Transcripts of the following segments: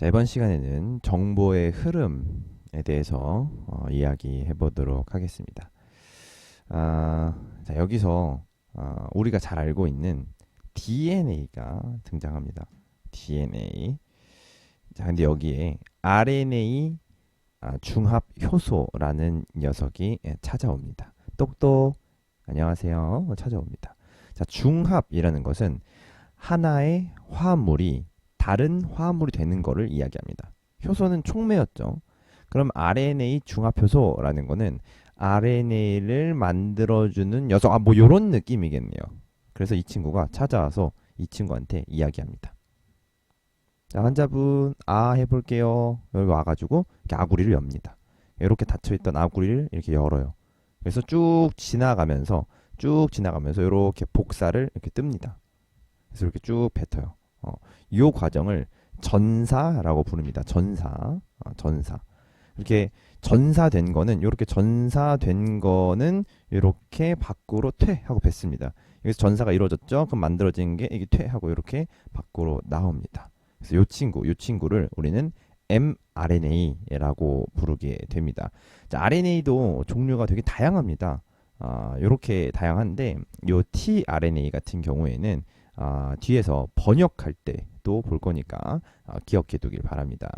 자, 이번 시간에는 정보의 흐름에 대해서 이야기해 보도록 하겠습니다. 자, 여기서 우리가 잘 알고 있는 DNA가 등장합니다. DNA. 자, 근데 여기에 RNA 중합 효소라는 녀석이 찾아옵니다. 똑똑 안녕하세요. 찾아옵니다. 자, 중합이라는 것은 하나의 화합물이 다른 화합물이 되는 것을 이야기합니다. 효소는 촉매였죠. 그럼 RNA 중합효소라는 거는 RNA를 만들어주는 녀석, 뭐 요런 느낌이겠네요. 그래서 이 친구가 찾아와서 이 친구한테 이야기합니다. 자, 환자분 해볼게요. 여기 와가지고 이렇게 아구리를 엽니다. 이렇게 닫혀있던 아구리를 이렇게 열어요. 그래서 쭉 지나가면서 이렇게 복사를 이렇게 뜹니다. 그래서 이렇게 쭉 뱉어요. 이 과정을 전사라고 부릅니다. 전사. 이렇게 전사된 거는 이렇게 밖으로 퇴하고 뱉습니다. 여기서 전사가 이루어졌죠. 그럼 만들어진 게 이게 퇴하고 이렇게 밖으로 나옵니다. 그래서 이 친구를 우리는 mRNA라고 부르게 됩니다. 자, RNA도 종류가 되게 다양합니다. 이렇게 다양한데 이 tRNA 같은 경우에는 뒤에서 번역할 때 또 볼 거니까 기억해 두길 바랍니다.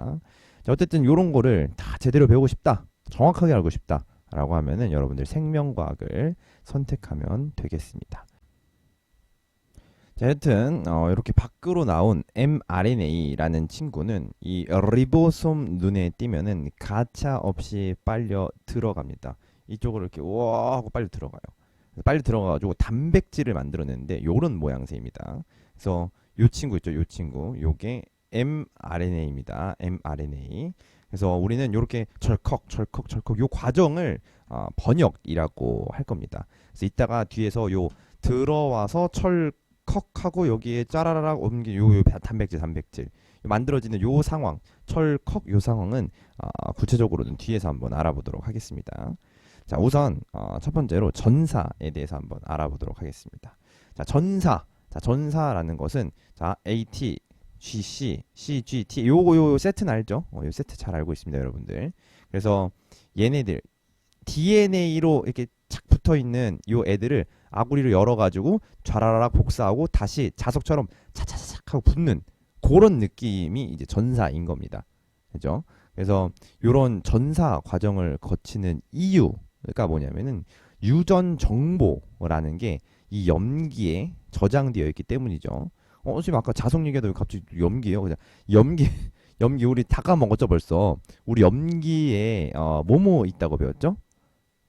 자, 어쨌든 이런 거를 다 제대로 배우고 싶다, 정확하게 알고 싶다 라고 하면은 여러분들 생명과학을 선택하면 되겠습니다. 자, 여튼 이렇게 밖으로 나온 mRNA라는 친구는 이 리보솜 눈에 띄면은 가차 없이 빨려 들어갑니다. 이쪽으로 이렇게 와 하고 빨리 들어가요. 빨리 들어가가지고 단백질을 만들어내는데 요런 모양새입니다. 그래서 요 친구 있죠, 요 친구, 요게 mRNA입니다. mRNA. 그래서 우리는 이렇게 철컥 요 과정을 번역이라고 할 겁니다. 그래서 이따가 뒤에서 요 들어와서 철컥하고 여기에 짜라라락 옮긴 요 단백질 만들어지는 요 상황, 철컥 요 상황은 구체적으로는 뒤에서 한번 알아보도록 하겠습니다. 자, 우선 첫 번째로 전사에 대해서 한번 알아보도록 하겠습니다. 자, 전사라는 것은 AT, GC, CGT 요 세트는 알죠? 요 세트 잘 알고 있습니다, 여러분들. 그래서 얘네들 DNA로 이렇게 착 붙어 있는 요 애들을 아구리로 열어 가지고 좌라락 복사하고 다시 자석처럼 차차차착 하고 붙는 그런 느낌이 이제 전사인 겁니다. 그죠? 그래서 요런 전사 과정을 거치는 이유가 뭐냐면은 유전 정보라는 게 이 염기에 저장되어 있기 때문이죠. 지금 아까 자석 얘기하다 왜 갑자기 염기예요? 그냥 염기 우리 다 까먹었죠 벌써. 우리 염기에 뭐뭐 있다고 배웠죠?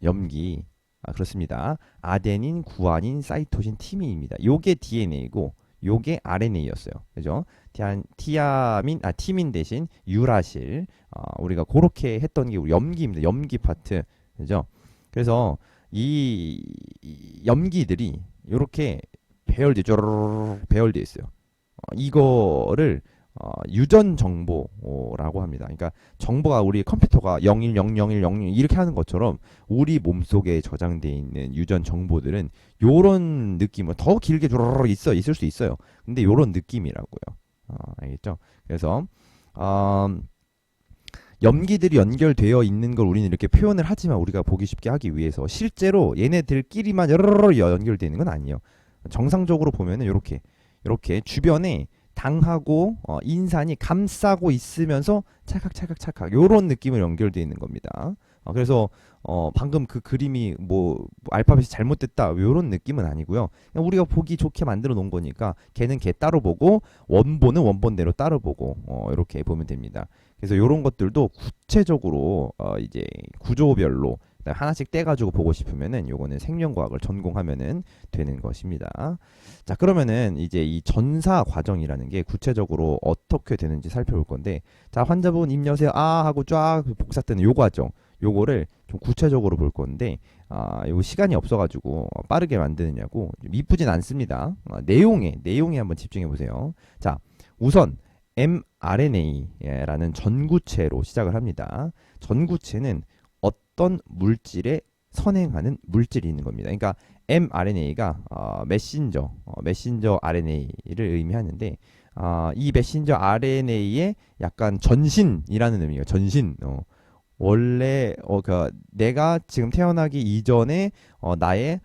염기. 그렇습니다. 아데닌, 구아닌, 사이토신, 티민입니다. 요게 DNA고 요게 RNA였어요. 그죠? 티민 대신 유라실. 우리가 그렇게 했던 게 우리 염기입니다. 염기 파트. 그죠? 그래서 이 염기들이 이렇게 배열돼 있어요. 이거를 유전 정보라고 합니다. 그러니까 정보가 우리 컴퓨터가 010010 이렇게 하는 것처럼 우리 몸속에 저장되어 있는 유전 정보들은 요런 느낌은 더 길게 조르르 있을 수 있어요. 근데 요런 느낌이라고요. 알겠죠? 그래서 염기들이 연결되어 있는 걸 우리는 이렇게 표현을 하지만 우리가 보기 쉽게 하기 위해서 실제로 얘네들끼리만 여러 연결되어 있는 건 아니에요. 정상적으로 보면은 이렇게 주변에 당하고 인산이 감싸고 있으면서 찰칵 요런 느낌으로 연결되어 있는 겁니다. 그래서 방금 그 그림이 뭐 알파벳이 잘못됐다 요런 느낌은 아니고요. 그냥 우리가 보기 좋게 만들어 놓은 거니까 걔는 걔 따로 보고 원본은 원본대로 따로 보고 이렇게 보면 됩니다. 그래서 요런 것들도 구체적으로 이제 구조별로 하나씩 떼가지고 보고 싶으면은 요거는 생명과학을 전공하면은 되는 것입니다. 자, 그러면은 이제 이 전사 과정이라는 게 구체적으로 어떻게 되는지 살펴볼 건데, 자, 환자분 입 여세요 하고 쫙 복사 뜨는 요 과정, 요거를 좀 구체적으로 볼 건데, 요 시간이 없어가지고 빠르게 만드느냐고 좀 이쁘진 않습니다. 내용에 한번 집중해 보세요. 자, 우선 mRNA라는 전구체로 시작을 합니다. 전구체는 어떤 물질에 선행하는 물질이 있는 겁니다. 그러니까 mRNA가 메신저 RNA를 의미하는데 이 메신저 RNA의 약간 전신이라는 의미예요. 전신. 원래 그 내가 지금 태어나기 이전에 나의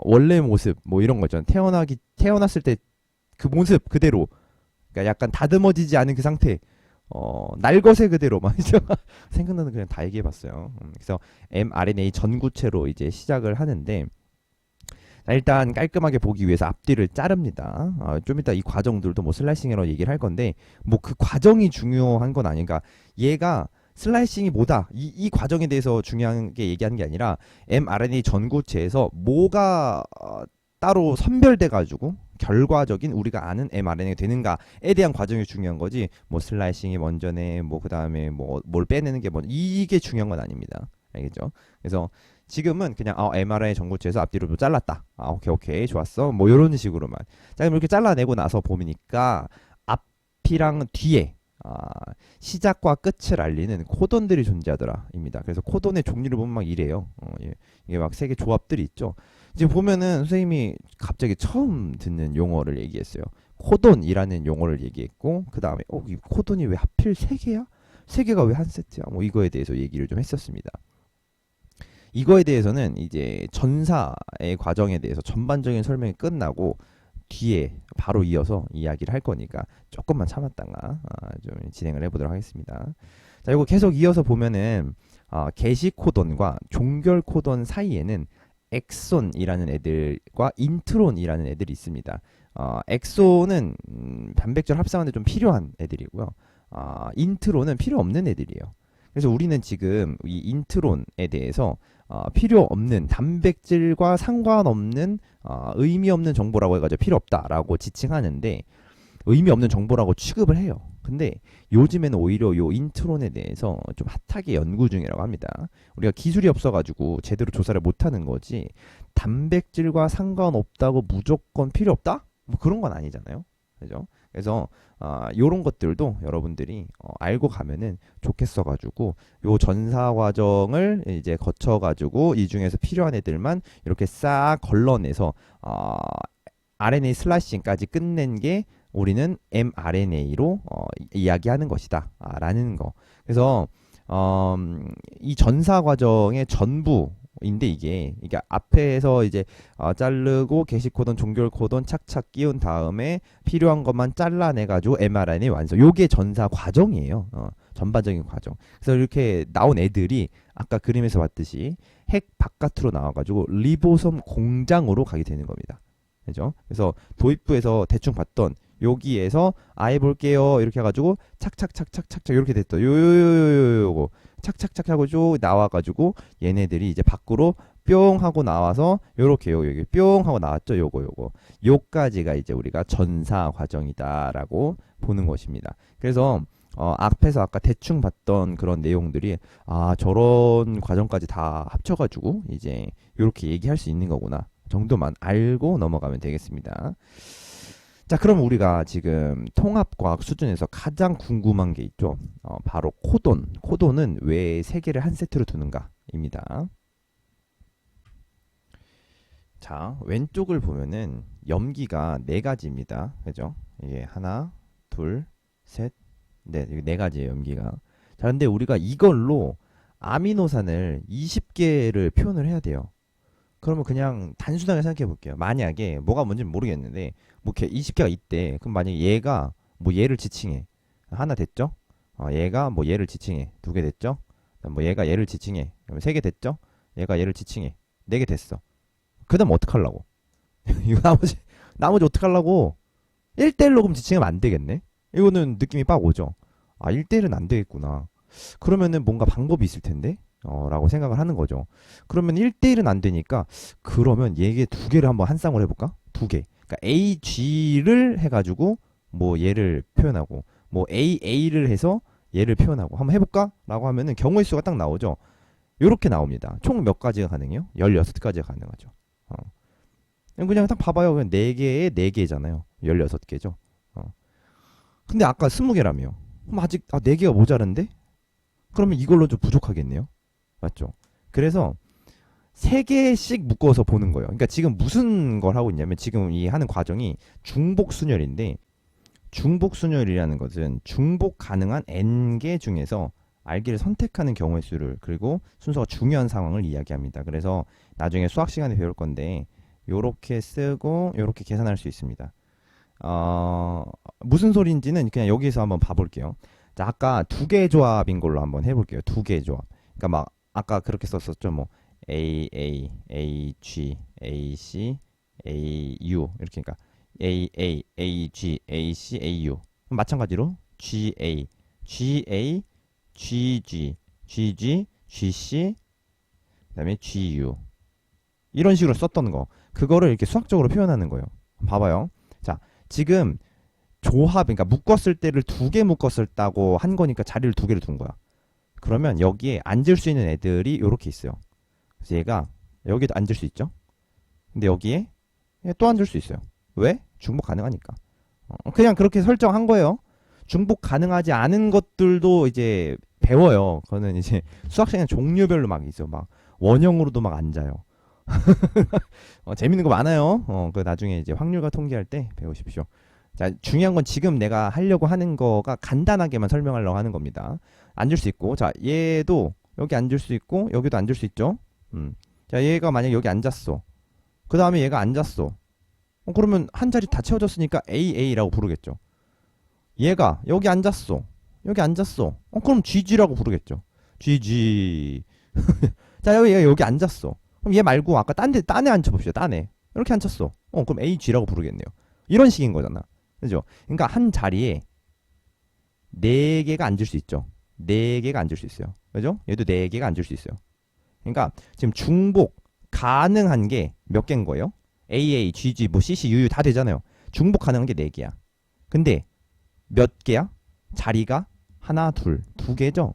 원래 모습 뭐 이런 거 있잖아요. 태어났을 때 그 모습 그대로. 그러니까 약간 다듬어지지 않은 그 상태. 날것의 그대로 말이죠. 생각나는 그냥 다 얘기해봤어요. 그래서 mRNA 전구체로 이제 시작을 하는데 자, 일단 깔끔하게 보기 위해서 앞뒤를 자릅니다. 좀 이따 이 과정들도 뭐 슬라이싱이라고 얘기를 할 건데 뭐 그 과정이 중요한 건 아닌가. 얘가 슬라이싱이 뭐다. 이 과정에 대해서 중요한 게 얘기하는 게 아니라 mRNA 전구체에서 뭐가 따로 선별돼 가지고 결과적인 우리가 아는 mRNA가 되는가에 대한 과정이 중요한 거지. 뭐 슬라이싱이 먼저네. 뭐 그다음에 뭐 뭘 빼내는 게 먼저 이게 중요한 건 아닙니다. 알겠죠? 그래서 지금은 그냥 mRNA 전구체에서 앞뒤로 잘랐다. 오케이 좋았어. 뭐 이런 식으로만. 자, 그럼 이렇게 잘라내고 나서 보니까 앞이랑 뒤에 시작과 끝을 알리는 코돈들이 존재하더라입니다. 그래서 코돈의 종류를 보면 막 이래요. 이게 막 세 개 조합들이 있죠. 지금 보면은 선생님이 갑자기 처음 듣는 용어를 얘기했어요. 코돈이라는 용어를 얘기했고 그 다음에 이 코돈이 왜 하필 세 개야? 세 개가 왜 한 세트야? 뭐 이거에 대해서 얘기를 좀 했었습니다. 이거에 대해서는 이제 전사의 과정에 대해서 전반적인 설명이 끝나고 뒤에 바로 이어서 이야기를 할 거니까 조금만 참았다가 좀 진행을 해보도록 하겠습니다. 자, 이거 계속 이어서 보면은 게시 코돈과 종결 코돈 사이에는 엑손이라는 애들과 인트론이라는 애들이 있습니다. 엑손은 단백질 합성하는데 좀 필요한 애들이고요. 인트론은 필요 없는 애들이에요. 그래서 우리는 지금 이 인트론에 대해서 필요 없는 단백질과 상관없는 의미 없는 정보라고 해가지고 필요 없다라고 지칭하는데 의미 없는 정보라고 취급을 해요. 근데 요즘에는 오히려 요 인트론에 대해서 좀 핫하게 연구 중이라고 합니다. 우리가 기술이 없어가지고 제대로 조사를 못하는 거지 단백질과 상관없다고 무조건 필요 없다? 뭐 그런 건 아니잖아요. 그죠? 그래서 요런 것들도 여러분들이 알고 가면은 좋겠어가지고 요 전사 과정을 이제 거쳐가지고 이 중에서 필요한 애들만 이렇게 싹 걸러내서 RNA 슬라이싱까지 끝낸 게 우리는 mRNA로 이야기하는 것이다 라는 거. 그래서 이 전사 과정의 전부인데 이게 앞에서 이제 자르고 게시 코돈, 종결 코돈 착착 끼운 다음에 필요한 것만 잘라내 가지고 mRNA 완성. 요게 전사 과정이에요. 전반적인 과정. 그래서 이렇게 나온 애들이 아까 그림에서 봤듯이 핵 바깥으로 나와 가지고 리보솜 공장으로 가게 되는 겁니다. 그죠? 그래서 도입부에서 대충 봤던 여기에서 볼게요 이렇게 해가지고 착착착착착착 이렇게 됐다. 요거 착착착 하고 쭉 나와가지고 얘네들이 이제 밖으로 뿅 하고 나와서 요렇게 여기 뿅 하고 나왔죠. 요까지가 이제 우리가 전사 과정이다라고 보는 것입니다. 그래서 앞에서 아까 대충 봤던 그런 내용들이 저런 과정까지 다 합쳐가지고 이제 요렇게 얘기할 수 있는 거구나 정도만 알고 넘어가면 되겠습니다. 자, 그럼 우리가 지금 통합과학 수준에서 가장 궁금한 게 있죠. 바로 코돈. 코돈은 왜 세 개를 한 세트로 두는가입니다. 자, 왼쪽을 보면은 염기가 네 가지입니다. 그죠? 이게 하나, 둘, 셋, 넷. 이게 네 가지예요, 염기가. 자, 근데 우리가 이걸로 아미노산을 20개를 표현을 해야 돼요. 그러면 그냥 단순하게 생각해 볼게요. 만약에 뭐가 뭔지는 모르겠는데 뭐 20개가 있대. 그럼 만약에 얘가 뭐 얘를 지칭해. 하나 됐죠? 얘가 뭐 얘를 지칭해. 2개 됐죠? 뭐 얘가 얘를 지칭해. 그럼 3개 됐죠? 얘가 얘를 지칭해. 4개 됐어. 그다음 어떡하려고? 이거 나머지 어떡하려고? 1대1로 그럼 지칭하면 안 되겠네? 이거는 느낌이 빡 오죠? 1대1은 안 되겠구나. 그러면은 뭔가 방법이 있을 텐데? 라고 생각을 하는 거죠. 그러면 1대1은 안 되니까 그러면 얘 2개를 한번 한 쌍으로 해볼까? 2개. 그러니까 AG를 해가지고 뭐 얘를 표현하고 뭐 AA를 해서 얘를 표현하고 한번 해볼까? 라고 하면은 경우의 수가 딱 나오죠. 요렇게 나옵니다. 총 몇 가지가 가능해요? 16가지가 가능하죠. 그냥 딱 봐봐요. 그냥 4개에 4개잖아요. 16개죠. 근데 아까 20개라며. 그럼 아직 4개가 모자란데? 그러면 이걸로 좀 부족하겠네요. 맞죠? 그래서 3개씩 묶어서 보는 거예요. 그러니까 지금 무슨 걸 하고 있냐면 지금 이 하는 과정이 중복 순열인데 중복 순열이라는 것은 중복 가능한 n개 중에서 알기를 선택하는 경우의 수를 그리고 순서가 중요한 상황을 이야기합니다. 그래서 나중에 수학 시간에 배울 건데 요렇게 쓰고 요렇게 계산할 수 있습니다. 무슨 소리인지는 그냥 여기서 한번 봐볼게요. 자, 아까 두 개 조합인 걸로 한번 해볼게요. 두 개 조합. 그러니까 막 아까 그렇게 썼었죠. 뭐 A, A, A, G, A, C, A, U 이렇게 그러니까 A, A, A, G, A, C, A, U 마찬가지로 G, A, G, A, G, G, G, G, G, C 그다음에 G, U 이런 식으로 썼던 거 그거를 이렇게 수학적으로 표현하는 거예요. 봐봐요. 자, 지금 조합, 그러니까 묶었을 때를 두 개 묶었었다고 한 거니까 자리를 두 개를 둔 거야. 그러면 여기에 앉을 수 있는 애들이 이렇게 있어요. 그래서 얘가 여기도 앉을 수 있죠. 근데 여기에 또 앉을 수 있어요. 왜? 중복 가능하니까. 그냥 그렇게 설정한 거예요. 중복 가능하지 않은 것들도 이제 배워요. 그거는 이제 수학 시간 종류별로 막 있어. 막 원형으로도 막 앉아요. 재밌는 거 많아요. 그 나중에 이제 확률과 통계할 때 배우십시오. 자, 중요한 건 지금 내가 하려고 하는 거가 간단하게만 설명하려고 하는 겁니다. 앉을 수 있고, 자, 얘도 여기 앉을 수 있고, 여기도 앉을 수 있죠. 자, 얘가 만약 여기 앉았어. 그 다음에 얘가 앉았어. 그러면 한 자리 다 채워졌으니까 AA라고 부르겠죠. 얘가 여기 앉았어. 여기 앉았어. 그럼 GG라고 부르겠죠. GG. 자, 얘가 여기 앉았어. 그럼 얘 말고 아까 딴에 앉혀봅시다. 딴에. 이렇게 앉혔어. 그럼 AG라고 부르겠네요. 이런 식인 거잖아. 그죠? 그러니까 한 자리에 네 개가 앉을 수 있죠. 네 개가 앉을 수 있어요. 그죠? 얘도 네 개가 앉을 수 있어요. 그러니까 지금 중복 가능한 게 몇 개인 거예요? AA, GG, 뭐 CC, UU 다 되잖아요. 중복 가능한 게 네 개야. 근데 몇 개야? 자리가 하나, 두 개죠.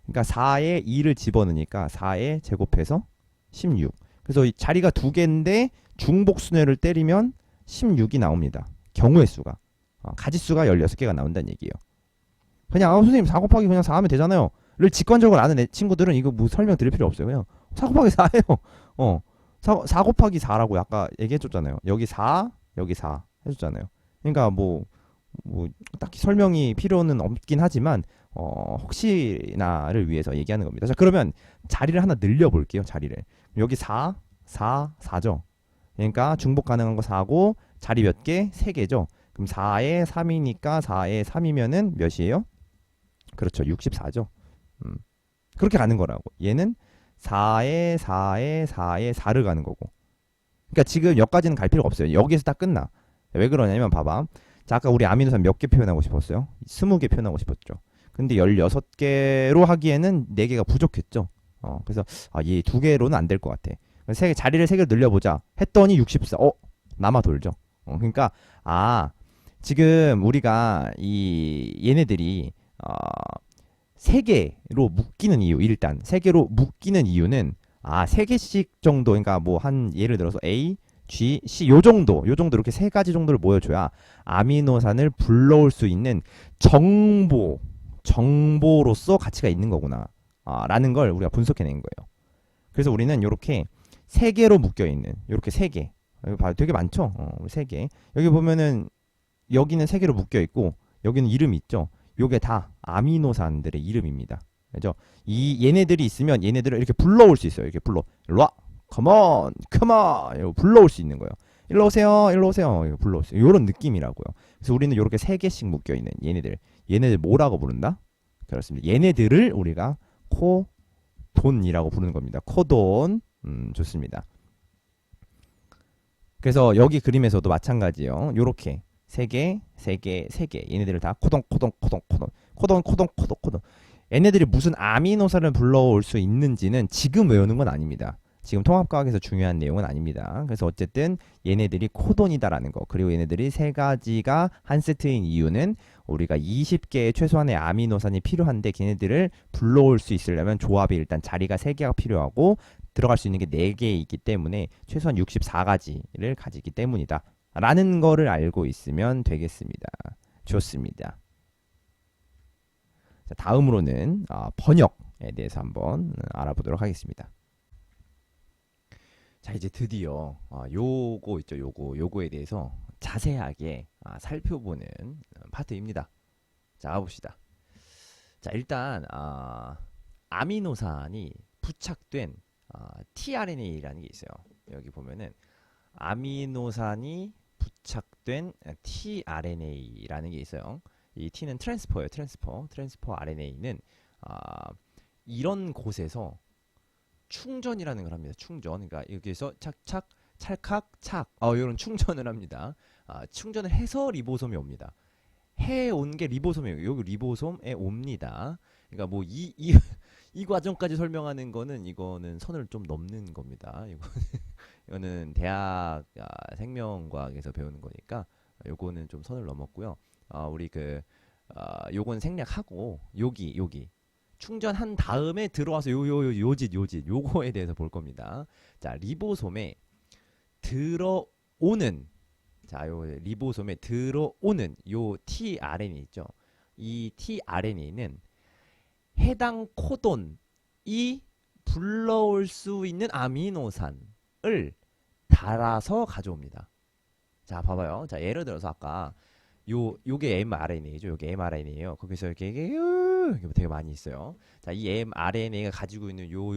그러니까 4에 2를 집어넣으니까 4에 제곱해서 16. 그래서 이 자리가 두 개인데 중복 순회를 때리면 16이 나옵니다. 경우의 수가. 가지수가 16개가 나온다는 얘기예요. 그냥 선생님 4 곱하기 그냥 4 하면 되잖아요. 를 직관적으로 아는 친구들은 이거 뭐 설명 드릴 필요 없어요. 그냥 4 곱하기 4예요. 4 곱하기 4라고 아까 얘기해줬잖아요. 여기 4, 여기 4 해줬잖아요. 그러니까 뭐 딱히 설명이 필요는 없긴 하지만 혹시나를 위해서 얘기하는 겁니다. 자, 그러면 자리를 하나 늘려볼게요. 자리를. 여기 4, 4, 4죠. 그러니까 중복 가능한 거 4고 자리 몇 개? 3개죠. 그럼 4에 3이니까 4에 3이면은 몇이에요? 그렇죠. 64죠. 그렇게 가는 거라고. 얘는 4에 4에 4에 4를 가는 거고. 그러니까 지금 여기까지는 갈 필요가 없어요. 여기에서 딱 끝나. 왜 그러냐면 봐봐. 자, 아까 우리 아미노산 몇 개 표현하고 싶었어요? 20개 표현하고 싶었죠. 근데 16개로 하기에는 4개가 부족했죠. 그래서 얘 2개로는 안 될 것 같아. 자리를 3개 늘려보자 했더니 64. 남아 돌죠. 그러니까 지금 우리가 얘네들이 3개로 묶이는 이유, 일단 3개로 묶이는 이유는 3개씩 정도, 그러니까 뭐 한 예를 들어서 A, G, C 요 정도 이렇게 3가지 정도를 모여줘야 아미노산을 불러올 수 있는 정보로서 가치가 있는 거구나 라는 걸 우리가 분석해낸 거예요. 그래서 우리는 이렇게 3개로 묶여있는 이렇게 3개 되게 많죠. 3개 여기 보면은 여기는 3개로 묶여있고 여기는 이름이 있죠. 요게 다 아미노산들의 이름입니다. 그죠? 얘네들이 있으면 얘네들을 이렇게 불러올 수 있어요. 이렇게 일로와, 컴온, 컴온, 불러올 수 있는 거예요. 일로 오세요, 일로 오세요, 이거 불러올 수 있어요. 이런 느낌이라고요. 그래서 우리는 이렇게 3개씩 묶여 있는 얘네들 뭐라고 부른다? 그렇습니다. 얘네들을 우리가 코돈이라고 부르는 겁니다. 코돈, 좋습니다. 그래서 여기 그림에서도 마찬가지예요. 요렇게 3개, 3개, 3개. 얘네들을 다 코돈. 얘네들이 무슨 아미노산을 불러올 수 있는지는 지금 외우는 건 아닙니다. 지금 통합과학에서 중요한 내용은 아닙니다. 그래서 어쨌든 얘네들이 코돈이다라는 거. 그리고 얘네들이 3가지가 한 세트인 이유는 우리가 20개의 최소한의 아미노산이 필요한데 걔네들을 불러올 수 있으려면 조합이 일단 자리가 3개가 필요하고 들어갈 수 있는 게 4개이기 때문에 최소한 64가지를 가지기 때문이다. 라는 거를 알고 있으면 되겠습니다. 좋습니다. 자, 다음으로는 번역에 대해서 한번 알아보도록 하겠습니다. 자, 이제 드디어 요거 있죠. 요거에 대해서 자세하게 살펴보는 파트입니다. 자, 가봅시다. 자, 일단 아미노산이 부착된 tRNA라는 게 있어요. 여기 보면은 아미노산이 부착된 tRNA라는 게 있어요. 이 T는 트랜스퍼예요. 트랜스퍼 RNA는 이런 곳에서 충전이라는 걸 합니다. 충전. 그러니까 여기서 착착 찰칵 착 이런 충전을 합니다. 충전을 해서 리보솜이 옵니다. 해온 게 리보솜이에요. 여기 리보솜에 옵니다. 그러니까 뭐 이 과정까지 설명하는 거는 이거는 선을 좀 넘는 겁니다. 이거는 대학 생명과학에서 배우는 거니까 요거는 좀 선을 넘었고요. 우리 요건 생략하고 여기 충전한 다음에 들어와서 요짓 요거에 대해서 볼 겁니다. 자, 리보솜에 들어오는 요 리보솜에 들어오는 요 tRNA 있죠. 이 tRNA는 해당 코돈이 불러올 수 있는 아미노산을 달아서 가져옵니다. 자, 봐봐요. 자, 예를 들어서 아까 요게 mRNA죠. 요게 mRNA예요. 거기서 이렇게 되게 많이 있어요. 자, 이 mRNA가 가지고 있는 요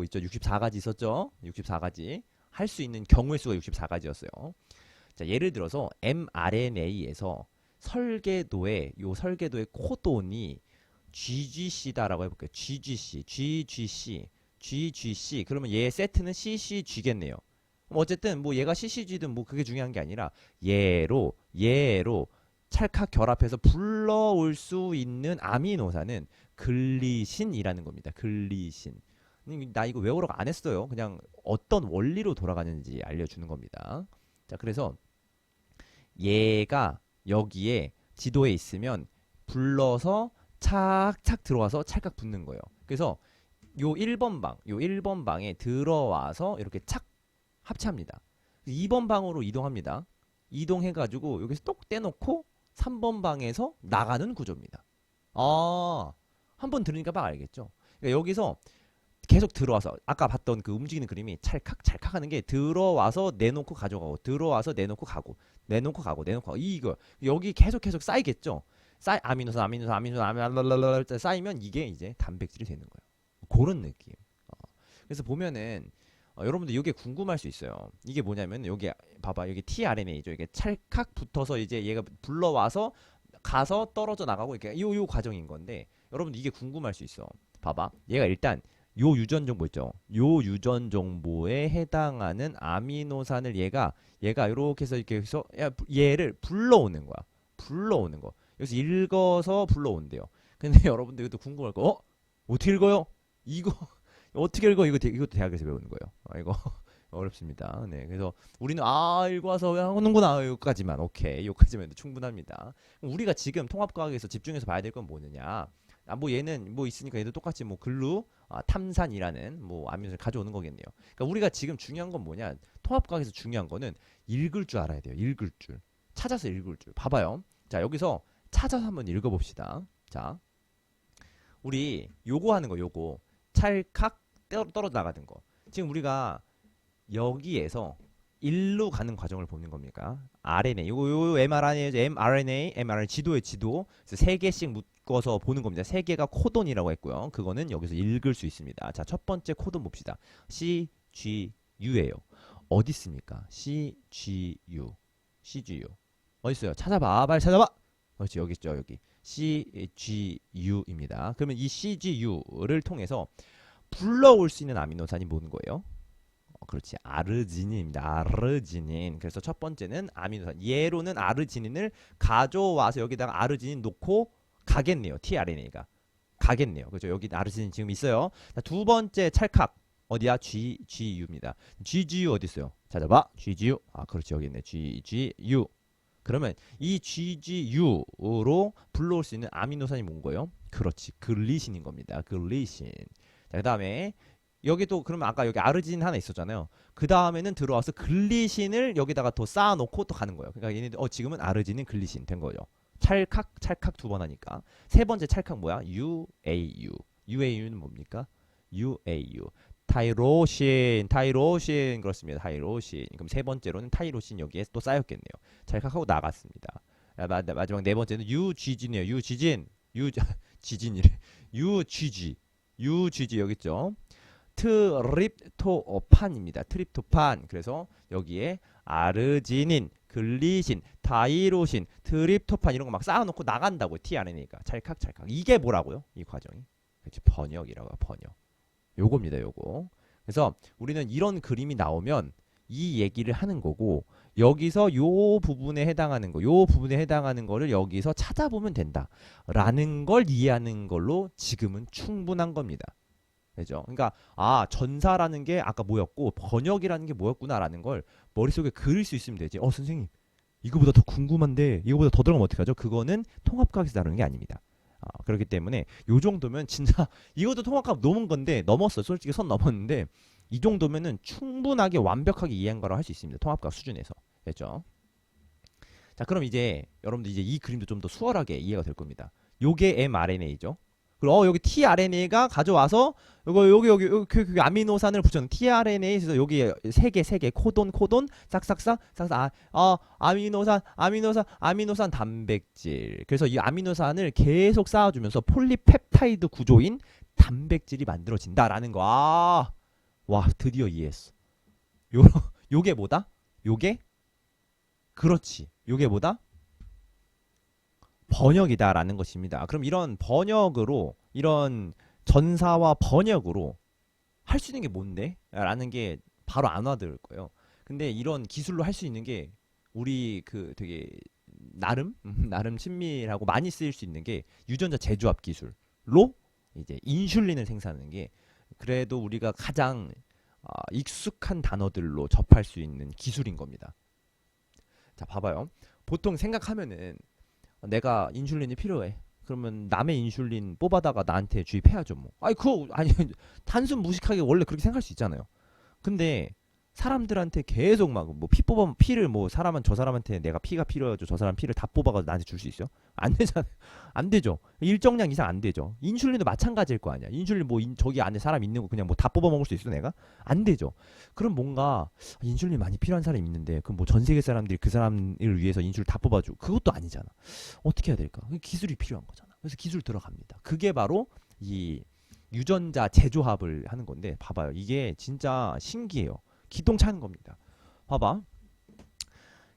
있죠. 64가지 있었죠. 64가지. 할 수 있는 경우의 수가 64가지였어요. 자, 예를 들어서 mRNA에서 설계도의 코돈이 GGC다라고 해볼게요. GGC. 그러면 얘 세트는 CCG겠네요. 어쨌든 뭐 얘가 CCG든 뭐 그게 중요한 게 아니라 얘로 찰칵 결합해서 불러올 수 있는 아미노산은 글리신이라는 겁니다. 글리신. 나 이거 외우라고 안 했어요. 그냥 어떤 원리로 돌아가는지 알려주는 겁니다. 자, 그래서 얘가 여기에 지도에 있으면 불러서 착착 들어와서 찰칵 붙는 거예요. 그래서 요 1번 방에 들어와서 이렇게 착 합체합니다. 2번 방으로 이동합니다. 이동해가지고 여기서 똑 떼놓고 3번 방에서 나가는 구조입니다. 한번 들으니까 막 알겠죠? 그러니까 여기서 계속 들어와서 아까 봤던 그 움직이는 그림이 찰칵 하는 게 들어와서 내놓고 가져가고 들어와서 내놓고 가고 이거 여기 계속 쌓이겠죠? 아미노산 쌓이면 이게 이제 단백질이 되는 거예요. 그런 느낌. 그래서 보면은 여러분들 이게 궁금할 수 있어요. 이게 뭐냐면 여기 봐봐. 여기 tRNA죠. 이게 찰칵 붙어서 이제 얘가 불러와서 가서 떨어져 나가고 이렇게 요 과정인 건데 여러분들 이게 궁금할 수 있어. 봐봐. 얘가 일단 요 유전 정보 있죠. 요 유전 정보에 해당하는 아미노산을 얘가 이렇게 해서 얘를 불러오는 거야. 불러오는 거. 여기서 읽어서 불러온대요. 근데 여러분들 이것도 궁금할 거. 어떻게 읽어요? 이거 어떻게 읽어? 이것도 대학에서 배우는 거예요. 이거 어렵습니다. 네, 그래서 우리는 읽어서 하는구나. 여기까지만. 오케이, 여기까지만 해도 충분합니다. 우리가 지금 통합과학에서 집중해서 봐야 될 건 뭐느냐? 뭐 얘는 뭐 있으니까 얘도 똑같이 뭐 글루 탐산이라는 뭐 아미노산을 가져오는 거겠네요. 그러니까 우리가 지금 중요한 건 뭐냐? 통합과학에서 중요한 거는 읽을 줄 알아야 돼요. 읽을 줄. 찾아서 읽을 줄. 봐봐요. 자, 여기서 찾아서 한번 읽어봅시다. 자, 우리 요거 하는 거 요거 찰칵 떨어져 나가는 거. 지금 우리가 여기에서 일로 가는 과정을 보는 겁니까? RNA 요 mRNA 지도의 지도. 그래서 3개씩 묶어서 보는 겁니다. 3개가 코돈이라고 했고요. 그거는 여기서 읽을 수 있습니다. 자, 첫 번째 코돈 봅시다. CGU예요. 어디 있습니까? CGU. 어디 있어요? 찾아봐. 빨리 찾아봐. 그렇지, 여기 있죠. 여기 CGU입니다. 그러면 이 CGU를 통해서 불러올 수 있는 아미노산이 뭔 거예요? 그렇지, 아르지닌입니다. 아르지닌. 그래서 첫 번째는 아미노산. 얘로는 아르지닌을 가져와서 여기다가 아르지닌 놓고 가겠네요. tRNA가 가겠네요. 그렇죠? 여기 아르지닌 지금 있어요. 자, 두 번째 찰칵 어디야? GGU입니다. GGU 어디 있어요? 찾아봐. GGU. 그렇지, 여기 있네. GGU. 그러면 이 GGU로 불러올 수 있는 아미노산이 뭔 거예요? 그렇지, 글리신인 겁니다. 글리신. 자, 그 다음에 여기도 그러면 아까 여기 아르지닌 하나 있었잖아요. 그 다음에는 들어와서 글리신을 여기다가 더 쌓아놓고 또 가는 거예요. 그러니까 얘네들 지금은 아르지닌 글리신 된 거죠. 찰칵 2번 하니까. 세 번째 찰칵 뭐야? UAU. UAU는 뭡니까? UAU. 타이로신 그렇습니다. 타이로신. 그럼 세 번째로는 타이로신 여기에 또 쌓였겠네요. 찰칵하고 나갔습니다. 마지막 네 번째는 유쥐진이에요. 유쥐진. 유 지진이래. 유쥐지. 유쥐지 여기 있죠. 트립토판입니다. 트립토판. 그래서 여기에 아르지닌, 글리신, 타이로신, 트립토판 이런 거 막 쌓아놓고 나간다고 tRNA가 찰칵찰칵. 이게 뭐라고요? 이 과정이 그렇지, 번역이라고. 번역. 요겁니다. 요거. 그래서 우리는 이런 그림이 나오면 이 얘기를 하는 거고, 여기서 요 부분에 해당하는 거, 요 부분에 해당하는 거를 여기서 찾아보면 된다라는 걸 이해하는 걸로 지금은 충분한 겁니다. 그죠? 그러니까 전사라는 게 아까 뭐였고 번역이라는 게 뭐였구나라는 걸 머릿속에 그릴 수 있으면 되지. 선생님 이거보다 더 궁금한데 이거보다 더 들어가면 어떡하죠? 그거는 통합과학에서 다루는 게 아닙니다. 그렇기 때문에 요 정도면 진짜 이것도 통합과학 넘은 건데, 넘었어. 솔직히 선 넘었는데 이 정도면은 충분하게 완벽하게 이해한 거라고 할 수 있습니다. 통합과학 수준에서. 됐죠? 자, 그럼 이제 여러분들 이제 이 그림도 좀 더 수월하게 이해가 될 겁니다. 요게 mRNA죠. 그리고 여기 tRNA가 가져와서 여기 아미노산을 붙여놓은 tRNA에서 여기 세 개 코돈 싹싹싹 아미노산 단백질. 그래서 이 아미노산을 계속 쌓아주면서 폴리펩타이드 구조인 단백질이 만들어진다라는 거. 와, 드디어 이해했어. 요게 뭐다? 요게 그렇지. 요게 뭐다? 번역이다라는 것입니다. 그럼 이런 번역으로, 이런 전사와 번역으로 할 수 있는 게 뭔데? 라는 게 바로 안 와닿을 거예요. 근데 이런 기술로 할 수 있는 게 우리 그 되게 나름 나름 친밀하고 많이 쓰일 수 있는 게 유전자 재조합 기술로 이제 인슐린을 생산하는 게 그래도 우리가 가장 익숙한 단어들로 접할 수 있는 기술인 겁니다. 자, 봐봐요. 보통 생각하면은 내가 인슐린이 필요해. 그러면 남의 인슐린 뽑아다가 나한테 주입해야죠, 뭐. 단순 무식하게 원래 그렇게 생각할 수 있잖아요. 근데 사람들한테 계속 막 뭐 피 뽑아 피를 뭐 저 사람한테 내가 피가 필요하죠. 저 사람 피를 다 뽑아가지고 나한테 줄 수 있어요? 안 되잖아요. 안 되죠. 일정량 이상 안 되죠. 인슐린도 마찬가지일 거 아니야. 인슐린 뭐 저기 안에 사람 있는 거 그냥 뭐 다 뽑아 먹을 수 있어 내가? 안 되죠. 그럼 뭔가 인슐린 많이 필요한 사람이 있는데 그럼 뭐 전 세계 사람들이 그 사람을 위해서 인슐린 다 뽑아주고 그것도 아니잖아. 어떻게 해야 될까? 기술이 필요한 거잖아. 그래서 기술 들어갑니다. 그게 바로 이 유전자 재조합을 하는 건데, 봐봐요. 이게 진짜 신기해요. 기똥차는 겁니다. 봐봐.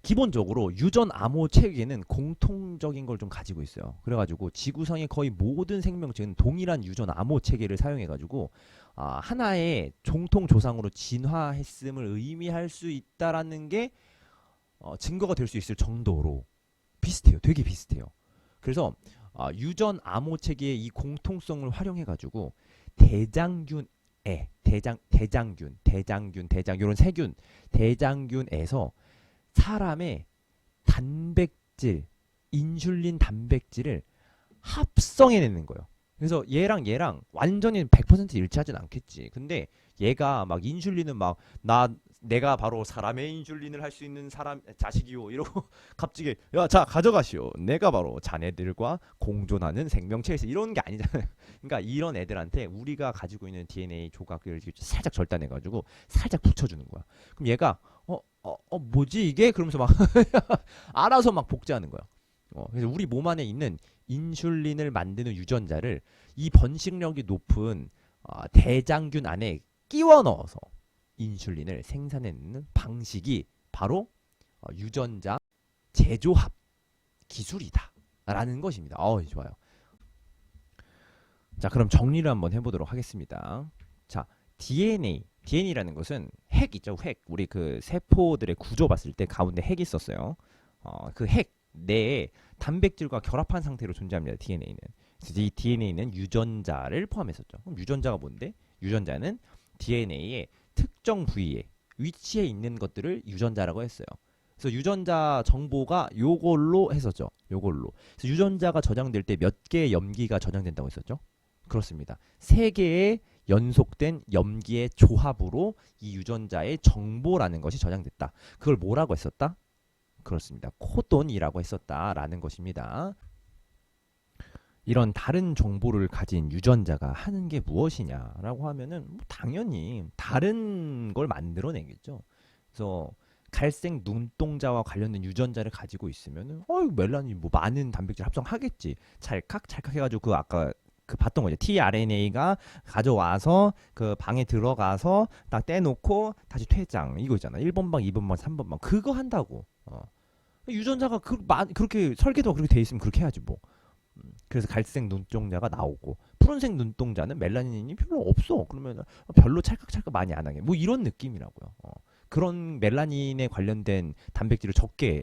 기본적으로 유전 암호 체계는 공통적인 걸 좀 가지고 있어요. 그래가지고 지구상의 거의 모든 생명체는 동일한 유전 암호 체계를 사용해가지고 하나의 정통 조상으로 진화했음을 의미할 수 있다라는 게 증거가 될 수 있을 정도로 비슷해요. 되게 비슷해요. 그래서 유전 암호 체계의 이 공통성을 활용해가지고 대장균 이런 세균, 대장균에서 사람의 단백질, 인슐린 단백질을 합성해내는 거예요. 그래서 얘랑 완전히 100% 일치하진 않겠지. 근데 얘가 막 인슐린은 막 내가 바로 사람의 인슐린을 할 수 있는 사람 자식이요 이러고 갑자기 자 가져가시오. 내가 바로 자네들과 공존하는 생명체에서 이런 게 아니잖아요. 그러니까 이런 애들한테 우리가 가지고 있는 DNA 조각을 살짝 절단해가지고 살짝 붙여주는 거야. 그럼 얘가 뭐지 이게? 그러면서 막 알아서 막 복제하는 거야. 그래서 우리 몸 안에 있는 인슐린을 만드는 유전자를 이 번식력이 높은 대장균 안에 끼워 넣어서 인슐린을 생산해내는 방식이 바로 유전자 재조합 기술이다 라는 것입니다. 좋아요. 자, 그럼 정리를 한번 해보도록 하겠습니다. 자, DNA라는 것은 핵 있죠. 핵. 우리 그 세포들의 구조 봤을 때 가운데 핵이 있었어요. 그 핵 내에 단백질과 결합한 상태로 존재합니다. DNA는. 그래서 이 DNA는 유전자를 포함했었죠. 그럼 유전자가 뭔데? 유전자는 DNA의 특정 부위에 위치해 있는 것들을 유전자라고 했어요. 그래서 유전자 정보가 요걸로 했었죠. 요걸로. 그래서 유전자가 저장될 때 몇 개의 염기가 저장된다고 했었죠? 그렇습니다. 3개의 연속된 염기의 조합으로 이 유전자의 정보라는 것이 저장됐다. 그걸 뭐라고 했었다? 그렇습니다. 코돈이라고 했었다라는 것입니다. 이런 다른 정보를 가진 유전자가 하는 게 무엇이냐라고 하면은 뭐 당연히 다른 걸 만들어내겠죠. 그래서 갈색 눈동자와 관련된 유전자를 가지고 있으면은 멜라닌 뭐 많은 단백질 합성하겠지. 찰칵 찰칵 해가지고 그 아까 그 봤던 거죠. tRNA가 가져와서 그 방에 들어가서 딱 떼놓고 다시 퇴장 이거 있잖아. 1번 방, 2번 방, 3번 방 그거 한다고. 유전자가 그렇게 설계도가 그렇게 돼 있으면 그렇게 해야지 뭐. 그래서 갈색 눈동자가 나오고 푸른색 눈동자는 멜라닌이 별로 없어. 그러면 별로 찰칵찰칵 많이 안 하게. 뭐 이런 느낌이라고요. 그런 멜라닌에 관련된 단백질을 적게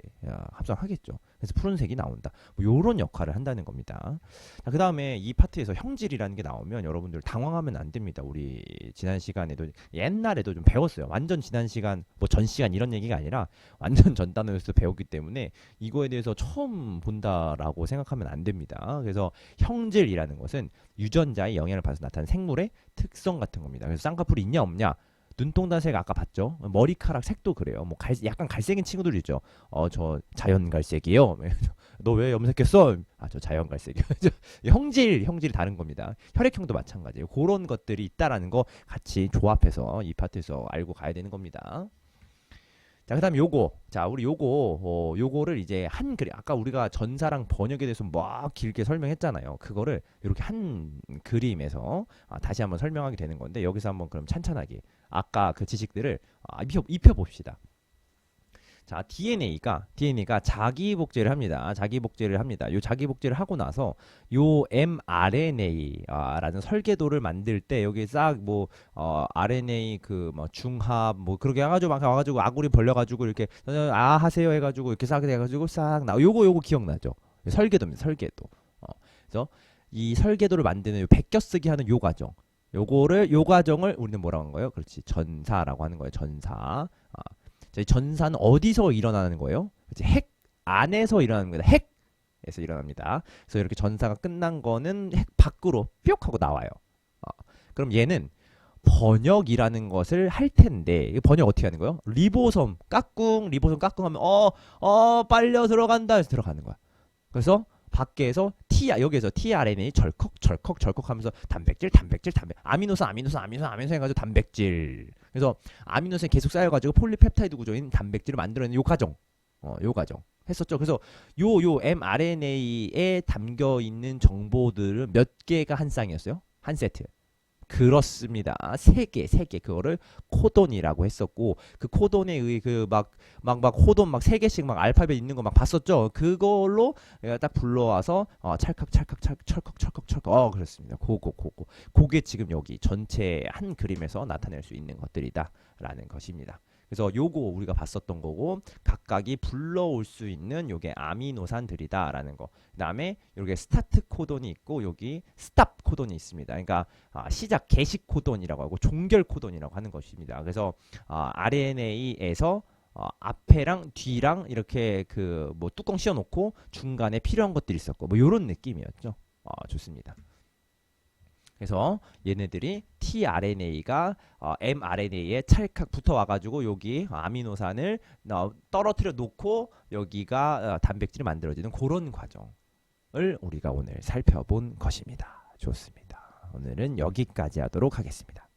합성하겠죠. 그래서 푸른색이 나온다. 뭐 요런 역할을 한다는 겁니다. 자, 그다음에 이 파트에서 형질이라는 게 나오면 여러분들 당황하면 안 됩니다. 우리 지난 시간에도 옛날에도 좀 배웠어요. 완전 지난 시간 뭐 전 시간 이런 얘기가 아니라 완전 전 단어에서 배웠기 때문에 이거에 대해서 처음 본다라고 생각하면 안 됩니다. 그래서 형질이라는 것은 유전자의 영향을 받아서 나타나는 생물의 특성 같은 겁니다. 그래서 쌍꺼풀이 있냐 없냐 눈동자색 아까 봤죠? 머리카락 색도 그래요. 뭐 약간 갈색인 친구들 있죠. 저 자연 갈색이에요. 너 왜 염색했어? 저 자연 갈색이요. 형질이 다른 겁니다. 혈액형도 마찬가지예요. 그런 것들이 있다라는 거 같이 조합해서 이 파트에서 알고 가야 되는 겁니다. 자, 그다음 요거. 자, 우리 요거를 이제 한 그림. 아까 우리가 전사랑 번역에 대해서 막 길게 설명했잖아요. 그거를 이렇게 한 그림에서 다시 한번 설명하게 되는 건데 여기서 한번 그럼 찬찬하게 아까 그 지식들을 입혀 봅시다. 자, DNA가 자기 복제를 합니다. 요 자기 복제를 하고 나서 요 mRNA라는 설계도를 만들 때 여기 싹 뭐 RNA 그 뭐 중합 뭐 그렇게 해가지고 막 와가지고 아구리 벌려가지고 이렇게 하세요 해가지고 이렇게 싹 해가지고 싹 나. 요거 기억나죠? 설계도입니다. 설계도. 그래서 이 설계도를 만드는 요 베껴쓰기 하는 요 과정. 요 과정을 우리는 뭐라고 하는 거예요? 그렇지, 전사라고 하는 거예요. 전사. 이 전사는 어디서 일어나는 거예요? 그치, 핵 안에서 일어나는 겁니다. 핵에서 일어납니다. 그래서 이렇게 전사가 끝난 거는 핵 밖으로 뿅 하고 나와요. 그럼 얘는 번역이라는 것을 할 텐데 번역 어떻게 하는 거예요? 리보솜 까꿍 하면 빨려 들어간다 해서 들어가는 거야. 그래서 밖에서 여기에서 tRNA 절컥 하면서 단백질 아미노산 해가지고 단백질. 그래서 아미노산이 계속 쌓여가지고 폴리펩타이드 구조인 단백질을 만들어내는 요 과정 했었죠. 그래서 요 mRNA에 담겨 있는 정보들은 몇 개가 한 쌍이었어요? 한 세트. 그렇습니다. 세 개 그거를 코돈이라고 했었고 그 코돈에 의해 그 막 코돈 막 세 개씩 막 알파벳 있는 거 막 봤었죠. 그걸로 내가 딱 불러와서 찰칵 그렇습니다. 그게 지금 여기 전체 한 그림에서 나타낼 수 있는 것들이다라는 것입니다. 그래서 요거 우리가 봤었던 거고 각각이 불러올 수 있는 요게 아미노산들이다라는 거. 그다음에 요게 스타트 코돈이 있고 여기 스탑 코돈이 있습니다. 그러니까 시작 개시 코돈이라고 하고 종결 코돈이라고 하는 것입니다. 그래서 RNA에서 앞에랑 뒤랑 이렇게 그 뭐 뚜껑 씌워놓고 중간에 필요한 것들이 있었고 뭐 요런 느낌이었죠. 좋습니다. 그래서 얘네들이 tRNA가 mRNA에 찰칵 붙어와가지고 여기 아미노산을 떨어뜨려 놓고 여기가 단백질이 만들어지는 그런 과정을 우리가 오늘 살펴본 것입니다. 좋습니다. 오늘은 여기까지 하도록 하겠습니다.